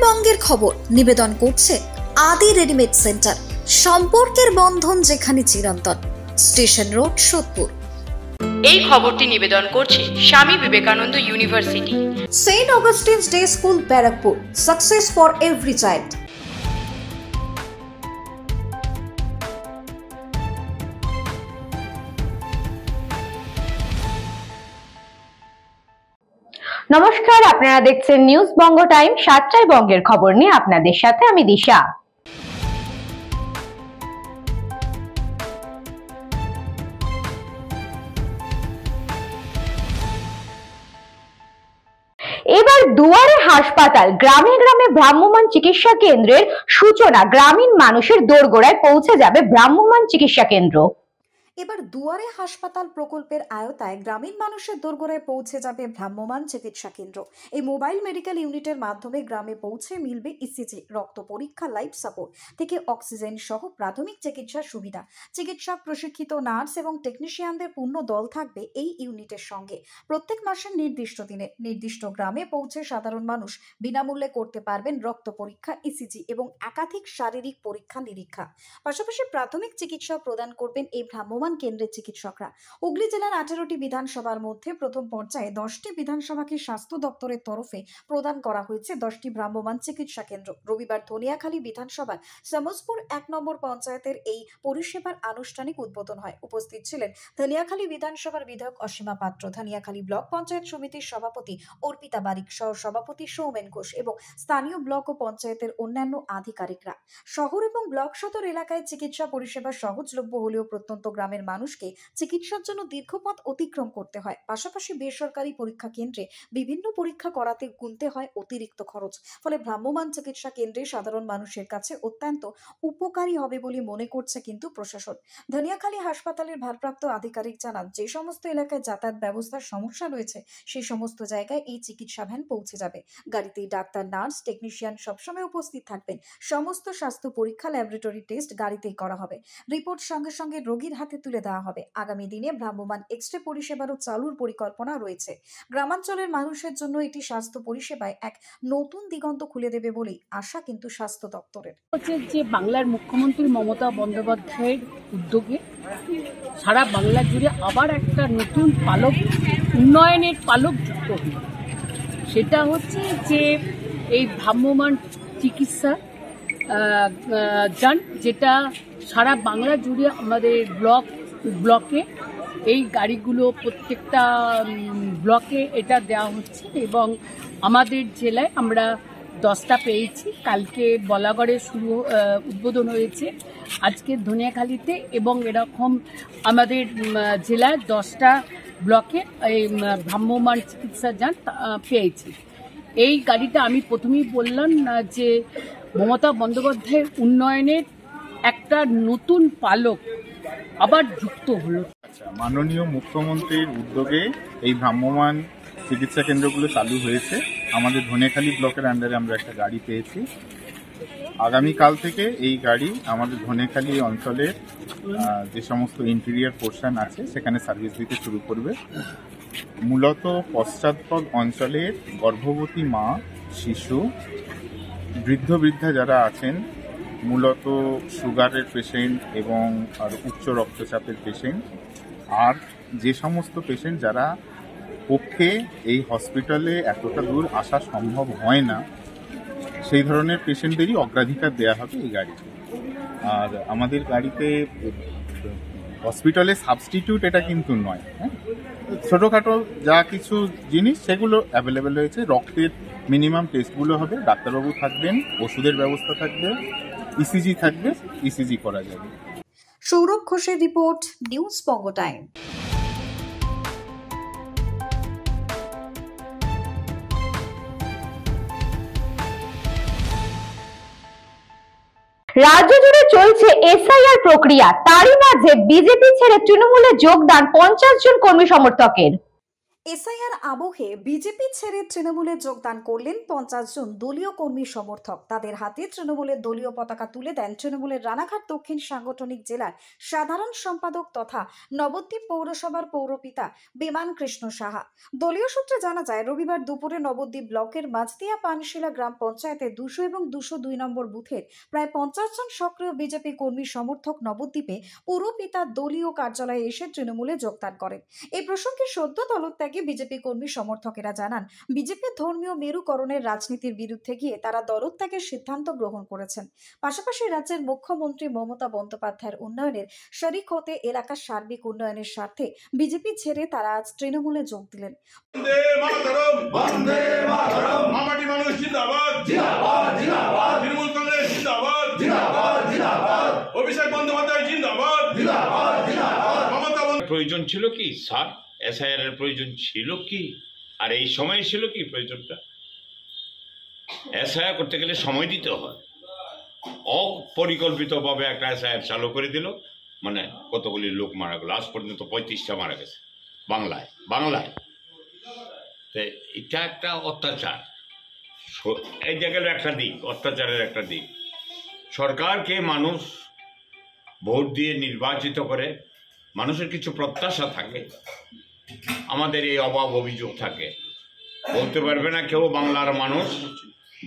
বঙ্গের খবর নিবেদন করছে আদি রেডিমেড সেন্টার, সম্পর্কের বন্ধন যেখানে চিরন্তন, স্টেশন রোড, সোদপুর। এই খবরটি নিবেদন করছে Swami Vivekananda university, saint Augustine's day school, Barrackpore. Success for every child. নমস্কার, আপনারা দেখছেন নিউজ বঙ্গ টাইম। সাতটায় বঙ্গের খবর নিয়ে আপনাদের সাথে আমি দিশা। এবার দুয়ারে হাসপাতাল, গ্রামে গ্রামে ভ্রাম্যমাণ চিকিৎসা কেন্দ্রের সূচনা। গ্রামীণ মানুষের দোরগোড়ায় পৌঁছে যাবে ভ্রাম্যমাণ চিকিৎসা কেন্দ্র। এবার দুয়ারে হাসপাতাল প্রকল্পের আওতায় গ্রামীণ মানুষের দোরগোড়ায় পৌঁছে যাবে ভ্রাম্যমাণ চিকিৎসা কেন্দ্র। এই মোবাইল মেডিকেল ইউনিটের মাধ্যমে গ্রামে পৌঁছে মিলবে ইসিজি, রক্ত পরীক্ষা, লাইফ সাপোর্ট থেকে অক্সিজেন সহ প্রাথমিক চিকিৎসার সুবিধা। চিকিৎসক, প্রশিক্ষিত নার্স এবং টেকনিশিয়ানদের পূর্ণ দল থাকবে এই ইউনিটের সঙ্গে। প্রত্যেক মাসের নির্দিষ্ট দিনে নির্দিষ্ট গ্রামে পৌঁছে সাধারণ মানুষ বিনামূল্যে করতে পারবেন রক্ত পরীক্ষা, ইসিজি এবং একাধিক শারীরিক পরীক্ষা নিরীক্ষা। পাশাপাশি প্রাথমিক চিকিৎসা প্রদান করবেন এই ভ্রাম্যমাণ কেন্দ্রের চিকিৎসকরা। হুগলি জেলার 18টি বিধানসভার মধ্যে প্রথম পর্যায়ে 10টি বিধানসভাকে স্বাস্থ্য দপ্তরের তরফে প্রদান করা হয়েছে 10টি ভ্রাম্যমাণ চিকিৎসা কেন্দ্র। রবিবার ধনিয়াখালী বিধানসভার সমসপুর 1 নম্বর পঞ্চায়েতের এই পরিষেবার আনুষ্ঠানিক উদ্বোধন হয়। উপস্থিত ছিলেন ধনিয়াখালী বিধানসভার বিধায়ক অসীমা পাত্র, ধনিয়াখালী ব্লক পঞ্চায়েত সমিতির সভাপতি অর্পিতা বারিক, সহ সভাপতি সৌমেন ঘোষ এবং স্থানীয় ব্লক ও পঞ্চায়েতের অন্যান্য আধিকারিকরা। শহর এবং ব্লক সদর এলাকায় চিকিৎসা পরিষেবা সহজলভ্য হলেও প্রত্যন্ত গ্রামের মানুষকে চিকিৎসার জন্য দীর্ঘপথ অতিক্রম করতে হয়। পাশাপাশি বেসরকারি পরীক্ষা কেন্দ্রে বিভিন্ন পরীক্ষা করাতে গুনতে হয় অতিরিক্ত খরচ। ফলে ভ্রাম্যমাণ চিকিৎসা কেন্দ্রে সাধারণ মানুষের কাছে অত্যন্ত উপকারী হবে বলে মনে করছে কিন্তু প্রশাসন। ধনিয়াখালী হাসপাতালের ভারপ্রাপ্ত আধিকারিক জানান, যে সমস্ত এলাকায় যাতায়াত ব্যবস্থার সমস্যা রয়েছে সেই সমস্ত জায়গায় এই চিকিৎসা ভ্যান পৌঁছে যাবে। গাড়িতেই ডাক্তার, নার্স, টেকনিশিয়ান সবসময় উপস্থিত থাকবেন। সমস্ত স্বাস্থ্য পরীক্ষা, ল্যাবরেটরি টেস্ট গাড়িতেই করা হবে। রিপোর্ট সঙ্গে সঙ্গে রোগীর হাতে তুলে দেওয়া হবে। আগামী দিনে ভ্রাম্যমাণ এক্সরে পরিষেবারও চালুর পরিকল্পনা রয়েছে। গ্রামাঞ্চলের মানুষের জন্য এটি স্বাস্থ্য পরিষেবায় এক নতুন দিগন্ত খুলে দেবে বলেই আশা কিন্তু স্বাস্থ্য দপ্তরের। হচ্ছে যে বাংলার মুখ্যমন্ত্রী মমতা বন্দ্যোপাধ্যায়ের উদ্যোগে সারা বাংলা জুড়ে আবার একটা নতুন পালক, উন্নয়নের পালক যুক্ত হল। সেটা হচ্ছে যে এই ভ্রাম্যমাণ চিকিৎসা যান, যেটা সারা বাংলা জুড়ে আমাদের ব্লকে এই গাড়িগুলো প্রত্যেকটা ব্লকে এটা দেওয়া হচ্ছে এবং আমাদের জেলায় আমরা 10টা পেয়েছি। কালকে বলাগড়ে উদ্বোধন হয়েছে, আজকে ধনিয়াখালীতে, এবং এরকম আমাদের জেলায় 10টা ব্লকে এই ভ্রাম্যমাণ চিকিৎসা যান পেয়েছি। এই গাড়িটা আমি প্রথমেই বললাম যে মমতা বন্দ্যোপাধ্যায়ের উন্নয়নের একটা নতুন পালক আবার যুক্ত হলো। মাননীয় মুখ্যমন্ত্রীর উদ্যোগে এই ভ্রাম্যমাণ চিকিৎসা কেন্দ্রগুলো চালু হয়েছে। আমাদের ধনিয়াখালী ব্লকের আন্ডারে আমরা একটা গাড়ি পেয়েছি। আগামীকাল থেকে এই গাড়ি আমাদের ধনিয়াখালী অঞ্চলের যে সমস্ত ইন্টেরিয়ার পোর্শন আছে সেখানে সার্ভিস দিতে শুরু করবে। মূলত পশ্চাৎপদ অঞ্চলের গর্ভবতী মা, শিশু, বৃদ্ধা যারা আছেন, মূলত সুগারের পেশেন্ট এবং আর উচ্চ রক্তচাপের পেশেন্ট, আর যে সমস্ত পেশেন্ট যারা পক্ষে এই হসপিটালে এতটা দূর আসা সম্ভব হয় না, সেই ধরনের পেশেন্টদেরই অগ্রাধিকার দেওয়া হবে এই গাড়িতে। আর আমাদের গাড়িতে হসপিটালে সাবস্টিটিউট এটা কিন্তু নয়, হ্যাঁ, ছোটোখাটো যা কিছু জিনিস সেগুলো অ্যাভেলেবেল রয়েছে। রক্তের মিনিমাম টেস্টগুলো হবে, ডাক্তারবাবু থাকবেন, ওষুধের ব্যবস্থা থাকবে, ইসিজি থাকবে, ইসিজি করা যাবে। সৌরভ ঘোষের রিপোর্ট, নিউজ বঙ্গ টাইম। রাজ্য জুড়ে চলছে এসআইআর প্রক্রিয়া, তারই মাঝে বিজেপি ছেড়ে তৃণমূলে যোগদান 50 জন কর্মী সমর্থকের। এসআইআর আবহে বিজেপি ছেড়ে তৃণমূলে যোগদান করলেন 50 জন দলীয় কর্মী সমর্থক। তাদের হাতে তৃণমূলের দলীয় পতাকা তুলে দেন তৃণমূলের রানাঘাট দক্ষিণ সাংগঠনিক জেলার সাধারণ সম্পাদক তথা নবদ্বীপ পৌরসভার পৌরপিতা বিমান কৃষ্ণ সাহা। দলীয় সূত্রে জানা যায়, রবিবার দুপুরে নবদ্বীপ ব্লকের মাঝদিয়া পানশিলা গ্রাম পঞ্চায়েতের 200 এবং 202 নম্বর বুথের প্রায় 50 জন সক্রিয় বিজেপি কর্মী সমর্থক নবদ্বীপে পৌরপিতার দলীয় কার্যালয়ে এসে তৃণমূলে যোগদান করেন। এই প্রসঙ্গে সদ্য দলত্যাগী বিজেপি কর্মী সমর্থকেরা জানান, বিজেপির ধর্মীয় মেরুকরণের রাজনীতির বিরুদ্ধে গিয়ে তারা দলত্যাগের সিদ্ধান্ত গ্রহণ করেছেন। পাশাপাশি রাজ্যের মুখ্যমন্ত্রী মমতা বন্দ্যোপাধ্যায়ের উন্নয়নের শরিক হতে এলাকার সার্বিক উন্নয়নের স্বার্থে বিজেপি ছেড়ে তারা আজ তৃণমূলে যোগ দিলেন। প্রয়োজন ছিল কি স্যার? এসআইআর এর প্রয়োজন ছিল কি? আর এই সময় ছিল কি প্রয়োজনটা? এসআইআর করতে গেলে সময় দিতে হয়। অপরিকল্পিতভাবে একটা এসআইআর চালু করে দিল, মানে কতগুলি লোক মারা গেল। আজ পর্যন্ত 35টা মারা গেছে বাংলায়। তো এটা একটা অত্যাচার। এই জায়গায় একটা দিক, অত্যাচারের একটা দিক। সরকারকে মানুষ ভোট দিয়ে নির্বাচিত করে, মানুষের কিছু প্রত্যাশা থাকে, আমাদের এই অভাব অভিযোগ থাকে। বলতে পারবে না কেউ বাংলার মানুষ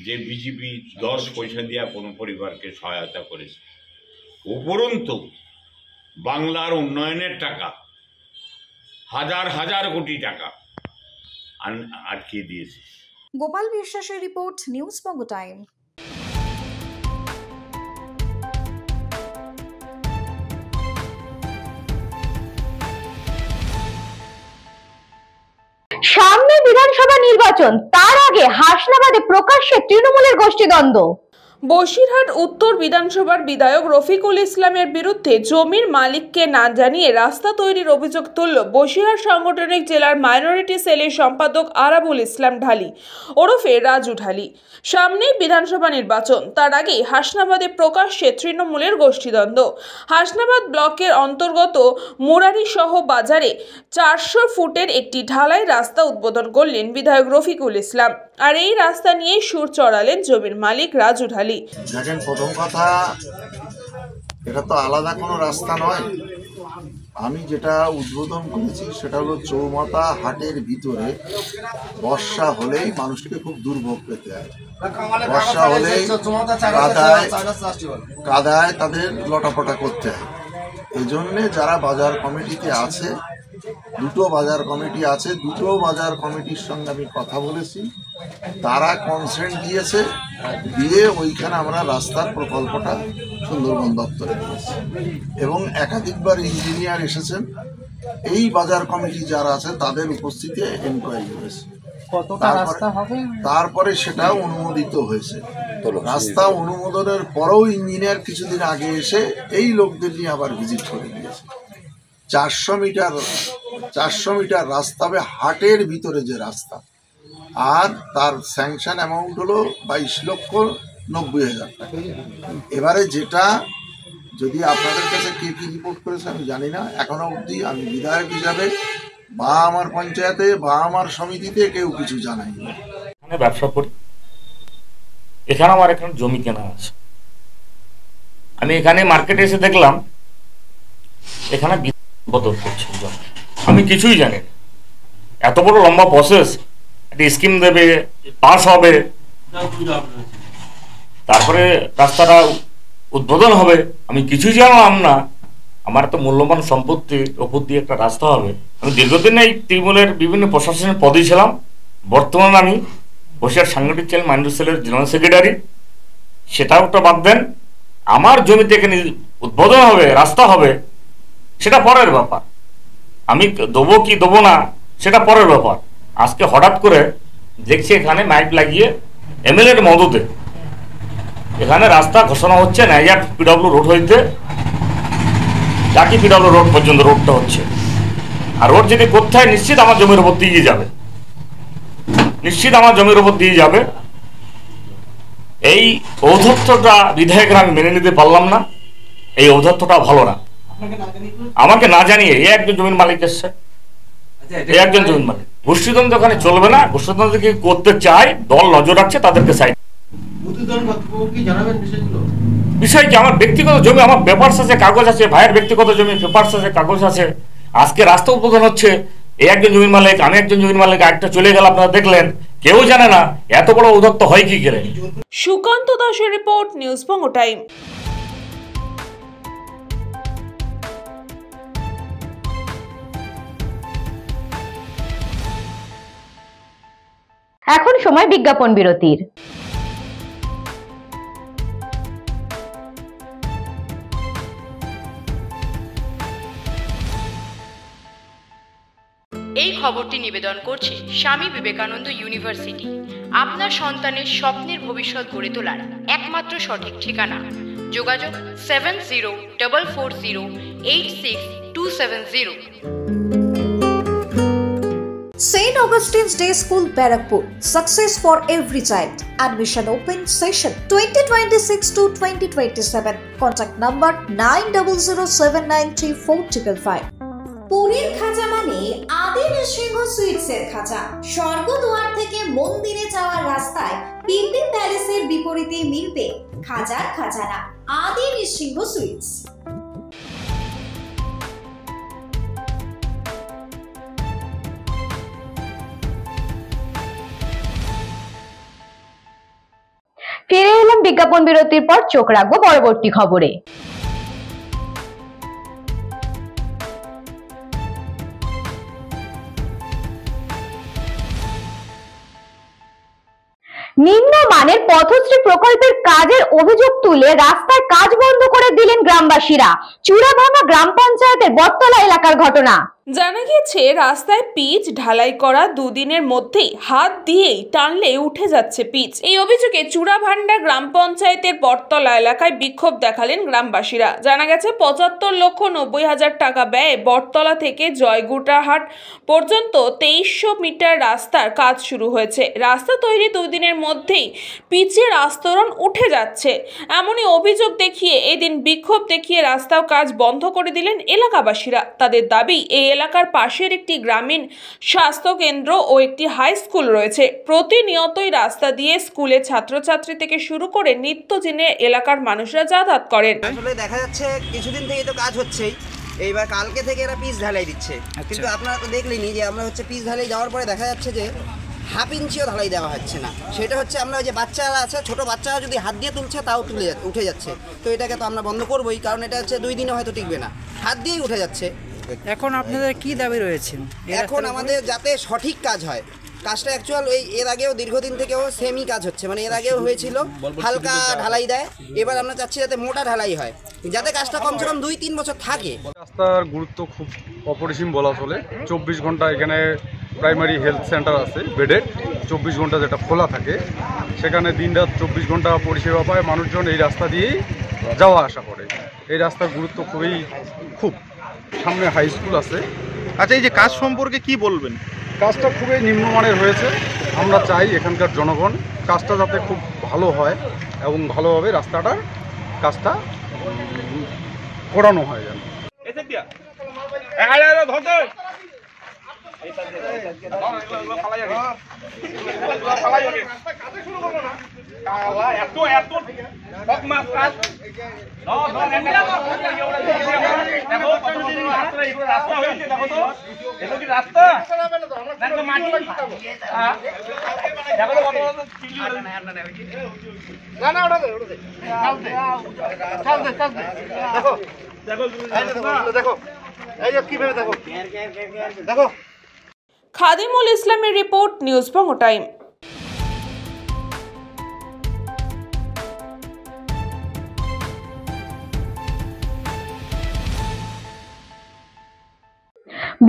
যে বিজেপি 10 পয়সা দিয়ে কোনো পরিবারকে সহায়তা করেছে। উপরন্তু বাংলার উন্নয়নের টাকা, হাজার হাজার কোটি টাকা আটকে দিয়েছে। গোপাল বিশ্বাসের রিপোর্ট, নিউজ বঙ্গ টাইম। সামনে বিধানসভা নির্বাচন, তার আগে হাসনাবাদে প্রকাশ্যে তৃণমূলের গোষ্ঠীদ্বন্দ্ব। বসিরহাট উত্তর বিধানসভার বিধায়ক রফিকুল ইসলামের বিরুদ্ধে জমির মালিককে না জানিয়ে রাস্তা তৈরির অভিযোগ তুলল বসিরহাট সাংগঠনিক জেলার মাইনরিটি সেলের সম্পাদক আরাবুল ইসলাম ঢালি ওরফে রাজু ঢালি। সামনেই বিধানসভা নির্বাচন, তার আগেই হাসনাবাদে প্রকাশ্যে তৃণমূলের গোষ্ঠীদ্বন্দ্ব। হাসনাবাদ ব্লকের অন্তর্গত মুরারি সহ বাজারে 400 ফুটের একটি ঢালাই রাস্তা উদ্বোধন করলেন বিধায়ক রফিকুল ইসলাম। আর এই রাস্তা নিয়ে সুর চড়ালেন জমির মালিক রাজু ঢালি। দেখেন, প্রথম কথা, এটা তো আলাদা কোনো রাস্তা নয়। আমি যেটা উদ্বোধন করেছি সেটা হলো চৌমাথা হাটের ভিতরে বর্ষা হলেই মানুষকে খুব দুর্ভোগ পেতে হয়। বর্ষা হলেই কাদায় তাদের লটাপটা করতে হয়। এই জন্যে যারা বাজার কমিটিতে আছে, দুটো বাজার কমিটি আছে, দুটো বাজার কমিটির সঙ্গে আমি কথা বলেছি, তারা কনসেন্ট দিয়েছে, দিয়ে ওইখানে আমরা রাস্তার প্রকল্পটা সুন্দরবন দপ্তরে দিয়েছি এবং একাধিকবার ইঞ্জিনিয়ার এসেছেন। এই বাজার কমিটি যারা আছে তাদের উপস্থিতিতে এনকোয়ারি হয়েছে। তারপরে সেটা অনুমোদিত হয়েছে। রাস্তা অনুমোদনের পরেও ইঞ্জিনিয়ার কিছুদিন আগে এসে এই লোকদের নিয়ে আবার ভিজিট করে দিয়েছে। 400 মিটার রাস্তা হবে, হাটের ভিতরে যে রাস্তা, আর তার স্যাংশন অ্যামাউন্ট হলো 22,90,000 টাকা। এবারে যেটা, যদি আপনাদের কাছে কে কি রিপোর্ট করেছে আমি জানি না, এখনো অবধি আমি বিধায়ক হিসাবে বা আমার পঞ্চায়েতে বা আমার সমিতিতে কেউ কিছু জানায়নি। এখানে ব্যবসা করি, এখানে আমার এখানে জমি কেনা আছে। আমি এখানে মার্কেটে এসে দেখলাম এখানে বদল করছে জমি, আমি কিছুই জানি না। এত বড় লম্বা প্রসেস, একটা স্কিম দেবে, পাস হবে, তারপরে রাস্তাটা উদ্বোধন হবে, আমি কিছুই জানলাম না। আমার তো মূল্যবান সম্পত্তির ওপর দিয়ে একটা রাস্তা হবে। আমি দীর্ঘদিন এই তৃণমূলের বিভিন্ন প্রশাসনের পদে ছিলাম। বর্তমানে আমি বসিরহাট সাংগঠনিক জেলা মাইনরিটি সেলের জেনারেল সেক্রেটারি। সেটাও একটা বাদ দেন, আমার জমিতে এখানে উদ্বোধন হবে, রাস্তা হবে, সেটা পরের ব্যাপার। আমি দেবো কি দেবো না সেটা পরের ব্যাপার। আজকে হঠাৎ করে দেখছি এখানে মাইক লাগিয়ে এমএলএর মদতে এখানে রাস্তা ঘোষণা হচ্ছে নাইজাট পিডব্লিউ রোড হইতে জাকি পিডব্লিউ রোড পর্যন্ত রোডটা হচ্ছে। আর রোড যদি কোথায়, নিশ্চিত আমার জমির উপর দিয়ে যাবে, নিশ্চিত আমার জমির উপর দিয়ে যাবে। এই ঔদ্ধত্যটা বিধায়করা আমি মেনে নিতে পারলাম না। এই ঔদ্ধত্যটা ভালো না। আমাকে না জানিয়ে একজন জমির মালিক এসছে, এই একজন জমির মালিক। গোষ্ঠীদ্বন্দ্ব ওখানে চলবে না, গোষ্ঠীদ্বন্দ্ব কি করতে চায়, দল নজর রাখছে, তাদেরকে সাইড। বিষয় কি, আমার ব্যক্তিগত জমি, আমার পেপারস আছে, কাগজ আছে, ভাইয়ের ব্যক্তিগত জমি, পেপারস আছে, কাগজ আছে। আজকে রাস্তা উদ্বোধন হচ্ছে, এই একজন জমির মালিক, আমি একজন জমির মালিক, একটা চলে গেল, আপনারা দেখলেন, কেউ জানে না এত বড় উদ্যোক্ত হয় কি করে। সুকান্ত দাসের রিপোর্ট, নিউজ বঙ্গ টাইম। এখন সময় বিজ্ঞাপন বিরতির। এই খবরটি নিবেদন করছে স্বামী বিবেকানন্দ ইউনিভার্সিটি। আপনার সন্তানের স্বপ্নের ভবিষ্যৎ গড়ে তোলার একমাত্র সঠিক ঠিকানা। যোগাযোগ 7044086270। St. Augustine's Day School, Barakpur. Success for every child. Admission open session 2026 to 2027. Contact number 9007934555. পুরীর খাজা মানে আদি নৃসিংহ সুইটসের খাজা। স্বর্গদুয়ার থেকে মন্দিরে যাওয়ার রাস্তায় পিলপিল প্যালেসের বিপরীতে মিলবে খাজার খাজানা আদি নৃসিংহ সুইটস। ফিরে এলাম বিজ্ঞাপন বিরতির পর। চোখ রাখবো পরবর্তী খবরে। নিম্নমানের পথশ্রী প্রকল্পের কাজের অভিযোগ তুলে রাস্তায় কাজ বন্ধ করে দিলেন গ্রামবাসীরা। চূড়াভাঙা গ্রাম পঞ্চায়েতের বটতলা এলাকার ঘটনা। জানা গেছে রাস্তায় পিচ ঢালাই করা দুদিনের মধ্যেই হাত দিয়েই টানলে উঠে যাচ্ছে পিচ। এই অভিযোগে চূড়াভান্ডা গ্রাম পঞ্চায়েতের বটতলা এলাকায় বিক্ষোভ দেখালেন গ্রামবাসীরা। জানা গেছে ৭৫,৯০,০০০ টাকা ব্যয়ে বটতলা থেকে জয়গুটাহাট পর্যন্ত ২৩০০ মিটার রাস্তার কাজ শুরু হয়েছে। রাস্তা তৈরি দুদিনের মধ্যেই পিচের আস্তরণ উঠে যাচ্ছে, এমনই অভিযোগ দেখিয়ে এদিন বিক্ষোভ দেখিয়ে রাস্তাও কাজ বন্ধ করে দিলেন এলাকাবাসীরা। তাদের দাবি, এই এলাকার পাশের একটি গ্রামীণ স্বাস্থ্য কেন্দ্র ও একটি হাই স্কুল রয়েছে। প্রতিনিয়তই রাস্তা দিয়ে স্কুলের ছাত্রছাত্রী থেকে শুরু করে নিত্যদিনে এলাকার মানুষরা যাতায়াত করেন। আসলে দেখা যাচ্ছে কিছুদিন থেকে তো কাজ হচ্ছেই, এইবার কালকে থেকে এরা পিচ ঢালাই দিচ্ছে। কিন্তু আপনারা তো দেখলেনি যে আমরা হচ্ছে পিচ ঢালাই দেওয়ার পরে দেখা যাচ্ছে যে হাফ ইঞ্চিও ঢালাই দেওয়া হচ্ছে না। সেটা হচ্ছে আমরা যে বাচ্চারা আছে, ছোট বাচ্চারা যদি হাত দিয়ে তুলছে তাও উঠে যাচ্ছে। তো এটাকে তো আমরা বন্ধ করবোই, কারণ এটা হচ্ছে 2 দিনে হয়তো টিকবে না, হাত দিয়েই উঠে যাচ্ছে। এখন আপনাদের কি দাবি রয়েছে? এখন আমাদের যাতে সঠিক কাজ হয়, কাজটা অ্যাকচুয়াল এর আগেও দীর্ঘদিন থেকেও সেমই কাজ হচ্ছে, মানে এর আগেও হয়েছিল হালকা ঢালাই দেয়, এবার আমরা চাচ্ছি যাতে মোটা ঢালাই হয়, যাতে কাজটা কমসে কম 2-3 বছর থাকে। রাস্তার গুরুত্ব খুব অপরিসীম বলা চলে। 24 ঘন্টা এখানে প্রাইমারি হেলথ সেন্টার আছে বেডেড, 24 ঘন্টা যেটা খোলা থাকে, সেখানে দিনরাত 24 ঘন্টা পরিষেবা পায় মানুষজন। এই রাস্তা দিয়েই যাওয়া আসা করে। এই রাস্তার গুরুত্ব খুব সামনে হাই স্কুল আছে। আচ্ছা, এই যে কাজ সম্পর্কে কি বলবেন? কাজটা খুবই নিম্নমানের হয়েছে। আমরা চাই এখানকার জনগণ কাজটা যাতে খুব ভালো হয় এবং ভালোভাবে রাস্তাটার কাজটা করানো হয় যেন। খাদিমুল ইসলামের রিপোর্ট, নিউজ বঙ্গ টাইম।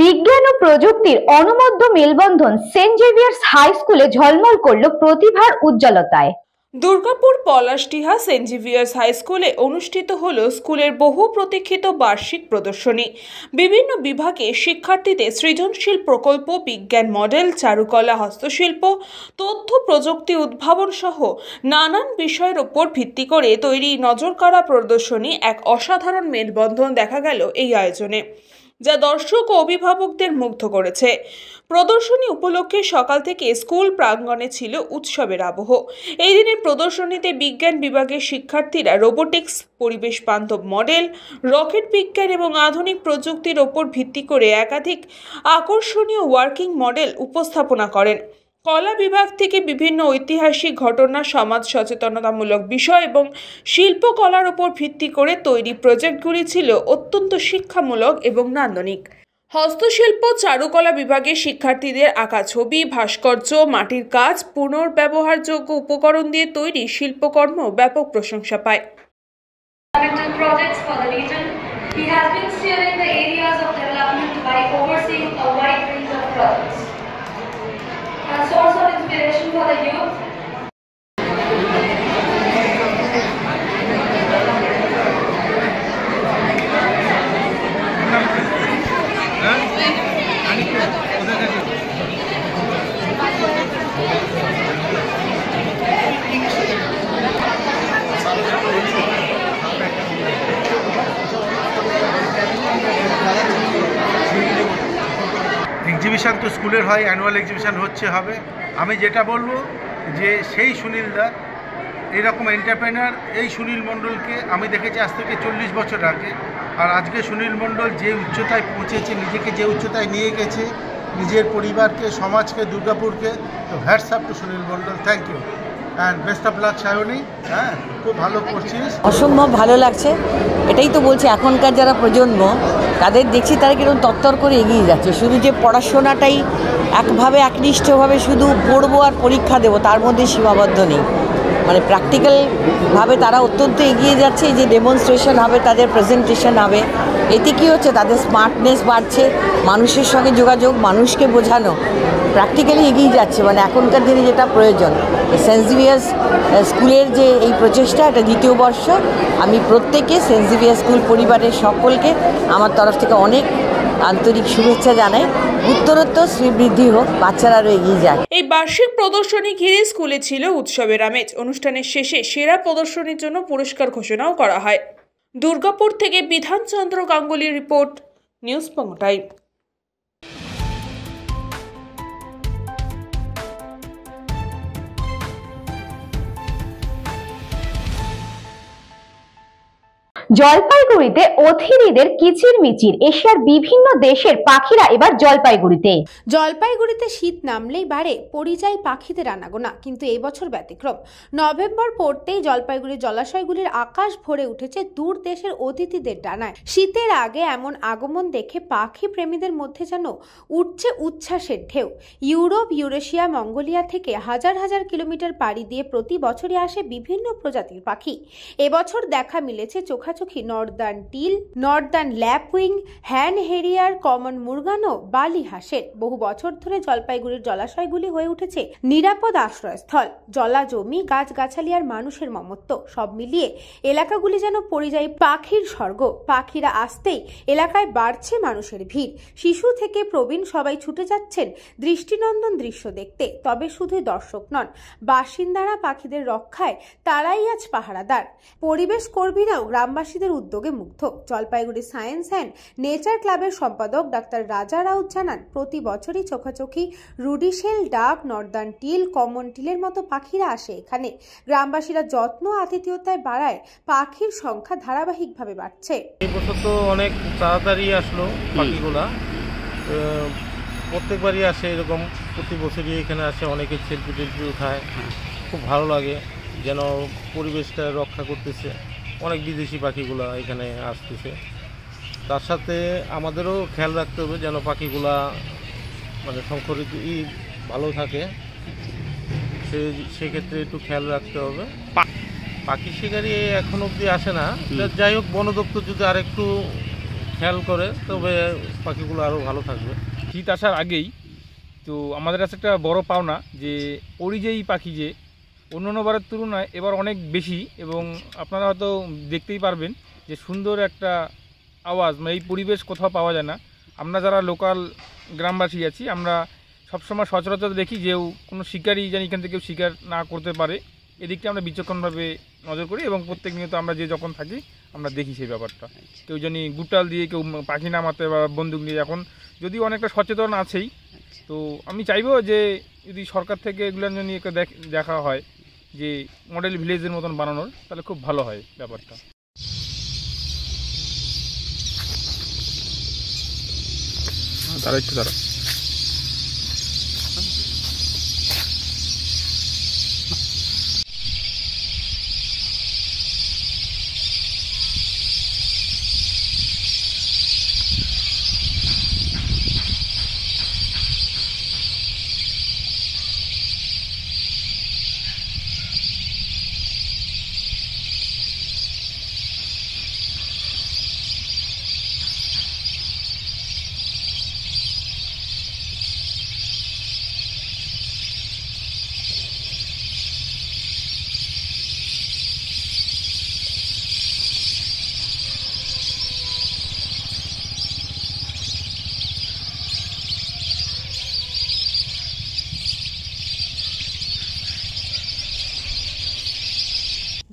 বিজ্ঞান ও প্রযুক্তির অনবদ্য মেলবন্ধন সেন্ট জেভিয়ার্স হাই স্কুলে ঝলমল করলো প্রতিভার উজ্জ্বলতায়। Durgapur Palashdiha saint Xavier's high স্কুলে অনুষ্ঠিত হলো স্কুলের বহু প্রতীক্ষিত বার্ষিক প্রদর্শনী। বিভিন্ন বিভাগে শিক্ষার্থীদের সৃজনশীল প্রকল্প, বিজ্ঞান মডেল, চারুকলা, হস্তশিল্প, তথ্য প্রযুক্তি উদ্ভাবন সহ নানান বিষয়ের উপর ভিত্তি করে তৈরি নজরকাড়া প্রদর্শনী এক অসাধারণ মেলবন্ধন দেখা গেল এই আয়োজনে। যা দর্শক ও অভিভাবকদের মুগ্ধ করেছে। প্রদর্শনী উপলক্ষে সকাল থেকে স্কুল প্রাঙ্গণে ছিল উৎসবের আবহ। এই দিনের প্রদর্শনীতে বিজ্ঞান বিভাগের শিক্ষার্থীরা রোবোটিক্স, পরিবেশ বান্ধব মডেল, রকেট বিজ্ঞান এবং আধুনিক প্রযুক্তির ওপর ভিত্তি করে একাধিক আকর্ষণীয় ওয়ার্কিং মডেল উপস্থাপনা করেন। কলা বিভাগ থেকে বিভিন্ন ঐতিহাসিক ঘটনা, সমাজ সচেতনতামূলক বিষয় এবং শিল্পকলার উপর ভিত্তি করে তৈরি প্রজেক্টগুলি ছিল অত্যন্ত শিক্ষামূলক এবং নান্দনিক। হস্তশিল্প, চারুকলা বিভাগের শিক্ষার্থীদের আঁকা ছবি, ভাস্কর্য, মাটির কাজ, পুনর্ব্যবহারযোগ্য উপকরণ দিয়ে তৈরি শিল্পকর্ম ব্যাপক প্রশংসা পায়। Projects for the region. He has been steering the areas of development by overseeing a wide range of projects. A source of inspiration for the youth. Exhibition তো স্কুলের হয়, অ্যানুয়াল এক্সিবিশন হবে। আমি যেটা বলবো যে সেই সুনীলদা এরকম এন্টারপ্রেনার, এই সুনীল মণ্ডলকে আমি দেখেছি আজ থেকে 40 বছর আগে। আর আজকে সুনীল মণ্ডল যে উচ্চতায় পৌঁছেছে, নিজেকে যে উচ্চতায় নিয়ে গেছে, নিজের পরিবারকে, সমাজকে, দুর্গাপুরকে, তো hats up to Sunil Mondal. Thank you and best of luck Sayani. হ্যাঁ, খুব ভালো করছিস। অসম্ভব ভালো লাগছে। এটাই তো বলছি, এখনকার যারা প্রজন্ম তাদের দেখছি তারা কিরকম তত্তর করে এগিয়ে যাচ্ছে। শুধু যে পড়াশোনাটাই একভাবে একনিষ্ঠভাবে শুধু পড়বো আর পরীক্ষা দেবো তার মধ্যে সীমাবদ্ধ নেই, মানে প্র্যাকটিক্যালভাবে তারা অত্যন্ত এগিয়ে যাচ্ছে। যে ডেমনস্ট্রেশন হবে, তাদের প্রেজেন্টেশন হবে, এতে কী হচ্ছে, তাদের স্মার্টনেস বাড়ছে, মানুষের সঙ্গে যোগাযোগ, মানুষকে বোঝানো, প্র্যাকটিক্যালি এগিয়ে যাচ্ছে। মানে এখনকার দিনে যেটা প্রয়োজন, সেন্ট জেভিয়ার্স স্কুলের যে এই প্রচেষ্টা, এটা 2য় বর্ষ। আমি প্রত্যেকে সেন্ট জেভিয়ার্স স্কুল পরিবারের সকলকে আমার তরফ থেকে অনেক আন্তরিক শুভেচ্ছা জানাই। উত্তরোত্তর শ্রীবৃদ্ধি হোক, বাচ্চারা আরও এগিয়ে যায়। এই বার্ষিক প্রদর্শনী ঘিরে স্কুলে ছিল উৎসবের আমেজ। অনুষ্ঠানের শেষে সেরা প্রদর্শনীর জন্য পুরস্কার ঘোষণাও করা হয়। দুর্গাপুর থেকে বিধানচন্দ্র গাঙ্গুলির রিপোর্ট, নিউজ বঙ্গ টাইম। জলপাইগুড়িতে অতিথিদের কিচিরমিচির, এশিয়ার বিভিন্ন দেশের পাখিরা এবার জলপাইগুড়িতে। জলপাইগুড়িতে শীত নামলেই বাড়ে পরিযায়ী পাখিদের আনাগোনা, কিন্তু এবছর ব্যতিক্রম। নভেম্বর পড়তেই জলপাইগুড়ির জলাশয়গুলির আকাশ ভরে উঠেছে দূর দেশের অতিথিদের ডানায়। শীতের আগে এমন আগমন দেখে পাখি প্রেমীদের মধ্যে যেন উঠছে উচ্ছ্বাসের ঢেউ। ইউরোপ, ইউরেশিয়া, মঙ্গোলিয়া থেকে হাজার হাজার কিলোমিটার পাড়ি দিয়ে প্রতি বছরই আসে বিভিন্ন প্রজাতির পাখি। এবছর দেখা মিলেছে চোখাচোখি northern teal, northern lapwing, hen harrier, common মুরগানো, বালি হাঁসের। বহু বছর ধরে জলপাইগুড়ির জলাশয়গুলি হয়ে উঠেছে নিরাপদ আশ্রয়স্থল। জলা জমি, গাছগাছালি আর মানুষের মমত্ব সব মিলিয়ে এলাকাগুলি যেন পরিযায়ী পাখির স্বর্গ। পাখিরা আসতেই এলাকায় বাড়ছে মানুষের ভিড়। শিশু থেকে প্রবীণ সবাই ছুটে যাচ্ছেন দৃষ্টিনন্দন দৃশ্য দেখতে। তবে শুধুই দর্শক নন, বাসিন্দারা পাখিদের রক্ষায় তারাই আজ পাহারাদার। পরিবেশ কর্মীরাও গ্রামবাসীদের উদ্যোগে মুগ্ধ। জলপাইগুড়ি সায়েন্স অ্যান্ড নেচার ক্লাবের সম্পাদক ডাক্তার রাজা রাউত জানান, প্রতি বছরই চোখাচোখি রুডিশেল, ডাক, নর্দার্ন টিল, কমন টিলের মতো পাখিরা আসে এখানে। গ্রামবাসীরা যত্ন আতিথেয়তায় বাড়ায় পাখির সংখ্যা ধারাবাহিকভাবে বাড়ছে। এই বছর তো অনেক তাড়াতাড়ি আসলো পাখিগুলা, প্রত্যেকবারই আসে এরকম, প্রতি বছরই এখানে আসে, অনেকে সেলফি টেলফি উঠায়, খুব ভালো লাগে, যেন পরিবেশটা রক্ষা করতেছে। অনেক বিদেশি পাখিগুলা এখানে আসতেছে, তার সাথে আমাদেরও খেয়াল রাখতে হবে যেন পাখিগুলা মানে সংরক্ষিত ভালো থাকে, সেক্ষেত্রে একটু খেয়াল রাখতে হবে। পাখি শিকারি এখন অবধি আসে না, যাই হোক বন দপ্তর যদি আরেকটু খেয়াল করে তবে পাখিগুলো আরও ভালো থাকবে। শীত আসার আগেই তো আমাদের কাছে একটা বড় পাওনা যে পরিযায়ী পাখি যে অন্যান্য বারের তুলনায় এবার অনেক বেশি, এবং আপনারা হয়তো দেখতেই পারবেন যে সুন্দর একটা আওয়াজ, মানে এই পরিবেশ কোথাও পাওয়া যায় না। আমরা যারা লোকাল গ্রামবাসী আছি, আমরা সবসময় সচরাচর দেখি যে কোনো শিকারি যেন এখান থেকে কেউ শিকার না করতে পারে, এদিকটা আমরা বিচক্ষণভাবে নজর করি, এবং প্রত্যেক নিয়ত আমরা যে যখন থাকি আমরা দেখি সেই ব্যাপারটা। কেউ জানি গুটাল দিয়ে কেউ পাখি নামাতে বা বন্দুক নিয়ে, এখন যদিও অনেকটা সচেতন আছেই, তো আমি চাইবো যে যদি সরকার থেকে এগুলো নিয়ে দেখা হয় যে মডেল ভিলেজের মতন বানানোর, তাহলে খুব ভালো হয় ব্যাপারটা। তারা একটু তারা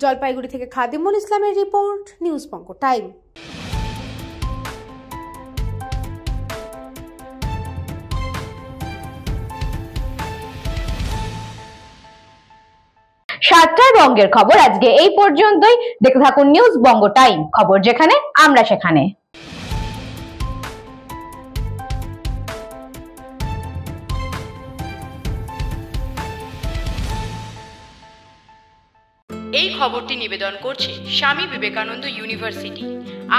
জলপাইগুড়ি থেকে খাদিমুল ইসলামের রিপোর্ট, নিউজ বঙ্গ টাইম। সাতটায় বঙ্গের খবর আজকে এই পর্যন্তই। দেখতে থাকুন নিউজ বঙ্গ টাইম, খবর যেখানে আমরা সেখানে। এই খবরটি নিবেদন করছে স্বামী বিবেকানন্দ ইউনিভার্সিটি।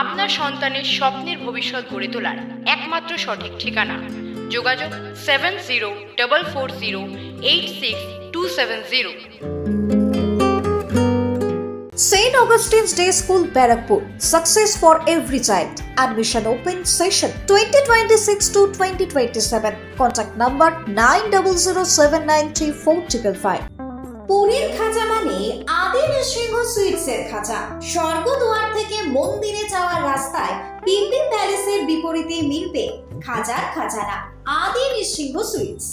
আপনার সন্তানের স্বপ্নের ভবিষ্যৎ গড়ে তোলার একমাত্র সঠিক ঠিকানা। যোগাযোগ 7044086270। St. Augustine's Day School, Barakpur. Success for every child. Admission open session 2026 to 2027. Contact number 9007934555. পুরীর খাঁচা মানে আদি নৃসিংহ সুইটসের খাঁচা। স্বর্গদুয়ার থেকে মন্দিরে যাওয়ার রাস্তায় পিপি প্যালেসের বিপরীতে মিলবে খাজার খাজানা আদি নৃসিংহ সুইটস।